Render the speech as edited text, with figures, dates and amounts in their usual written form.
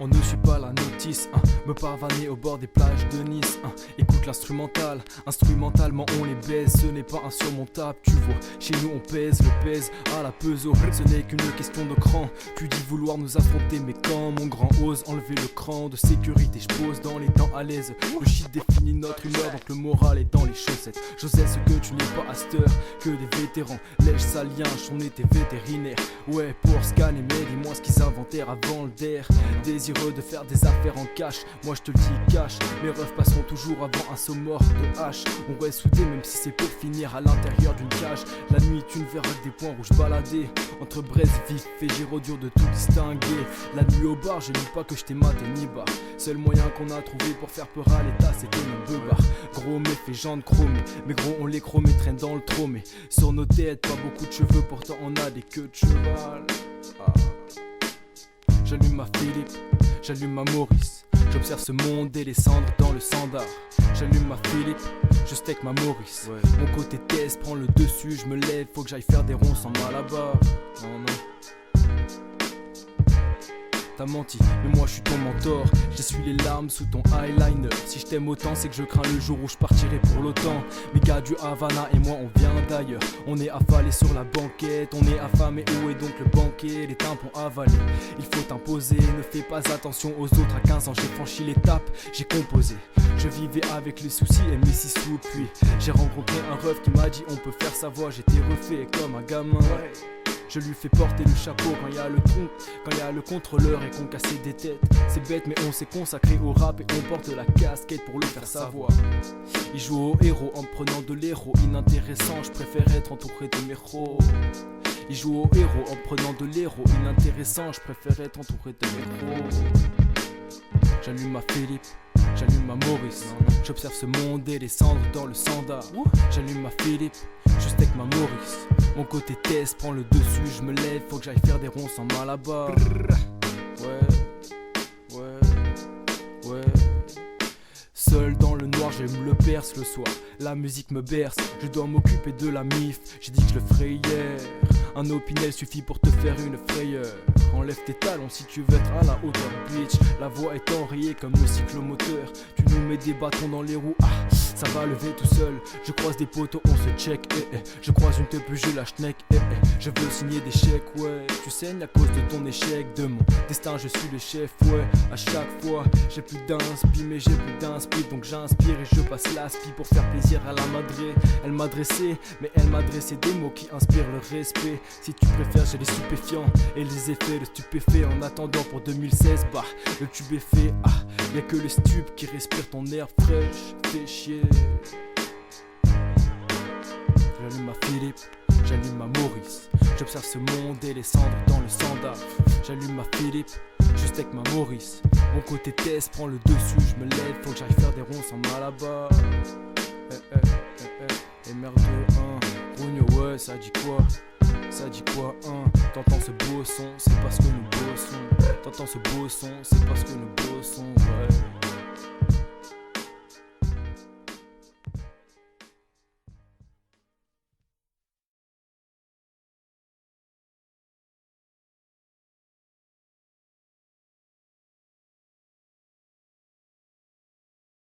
On ne suit pas la notice, me pavaner au bord des plages de Nice. Écoute l'instrumental, instrumentalement on les baise. Ce n'est pas insurmontable, tu vois. Chez nous on pèse, le pèse à la peso. Ce n'est qu'une question de cran. Tu dis vouloir nous affronter, mais quand mon grand ose enlever le cran de sécurité, je pose dans les temps à l'aise. Le shit définit notre humeur, donc le moral est dans les chaussettes. Je sais ce que tu n'es pas à cette heure, que des vétérans. Lèche salien, on était vétérinaires. Ouais, pour scanner, mais dis-moi ce qu'ils inventèrent avant le der. Désireux de faire des affaires en cash, moi je te le dis cash. Mes refs passeront toujours avant un saut mort de hache. On reste soudés même si c'est pour finir à l'intérieur d'une cage. La nuit tu ne verras que des points rouges baladés entre braise vif et gyro dur de tout distinguer. La nuit au bar, je dis pas que je t'ai maté ni bar. Seul moyen qu'on a trouvé pour faire peur à l'état, c'était nos deux bars. Gros méfait, jantes chromées, mais gros on les chromés traînent dans le tromé. Sur nos têtes, pas beaucoup de cheveux, pourtant on a des queues de cheval. J'allume ma Philippe, j'allume ma Maurice. J'observe ce monde et les cendres dans le sandar. J'allume ma Philippe, je steak ma Maurice. Mon côté test prend le dessus, je me lève, faut que j'aille faire des ronds sans mal à barre. Non. T'as menti, mais moi je suis ton mentor. J'essuie les larmes sous ton eyeliner. Si je t'aime autant, c'est que je crains le jour où je partirai pour l'OTAN. Mes gars du Havana et moi on vient d'ailleurs. On est affalés sur la banquette, on est affamés. Où est donc le banquet? Les tympans avalés. Il faut t'imposer, ne fais pas attention aux autres. À 15 ans j'ai franchi l'étape, j'ai composé. Je vivais avec les soucis et mes 6 sous. Puis j'ai rencontré un ref qui m'a dit on peut faire sa voix. J'étais refait comme un gamin. Je lui fais porter le chapeau quand il y a le contrôleur et qu'on cassait des têtes. C'est bête mais on s'est consacré au rap et on porte la casquette pour le faire savoir. Il joue au héros en me prenant de l'héros inintéressant, je préfère être entouré de mes héros. Il joue au héros en me prenant de l'héros inintéressant, je préfère être entouré de mes héros. J'allume ma Philippe, j'allume ma Maurice. J'observe ce monde et les cendres dans le sandar. J'allume ma Philippe, je steak ma Maurice. Mon côté test prend le dessus, je me lève, faut que j'aille faire des ronds sans mal à barre. Ouais. Seul dans le noir, je me le perce le soir. La musique me berce, je dois m'occuper de la mif. J'ai dit que je le ferais hier. Un opinel suffit pour te faire une frayeur. Enlève tes talons si tu veux être à la hauteur, bitch. La voix est enrayée comme le cyclomoteur. Tu nous mets des bâtons dans les roues, ça va lever tout seul. Je croise des poteaux, on se check, Je croise une teub, je la schneck, Je veux signer des chèques, ouais. Tu saignes à cause de ton échec, de mon destin, je suis le chef, ouais. À chaque fois, j'ai plus d'inspi, mais j'ai plus d'inspi. Donc j'inspire et je passe l'aspi pour faire plaisir à la madré. Elle m'a dressé, mais elle m'a dressé des mots qui inspirent le respect. Si tu préfères, j'ai les stupéfiants et les effets de stupéfait. En attendant pour 2016, le tube est fait, y'a que le stup qui respire ton air fraîche, fais chier. J'allume ma Philippe, j'allume ma Maurice. J'observe ce monde et les cendres dans le sandar. J'allume ma Philippe, je steak ma Maurice. Mon côté test prend le dessus, je me lève, faut que j'aille faire des ronds sans mal à barre. Et merde, Rougno, ouais, ça dit quoi? Ça dit quoi, T'entends ce beau son, c'est parce que nous bossons. T'entends ce beau son, c'est parce que nous bossons, ouais.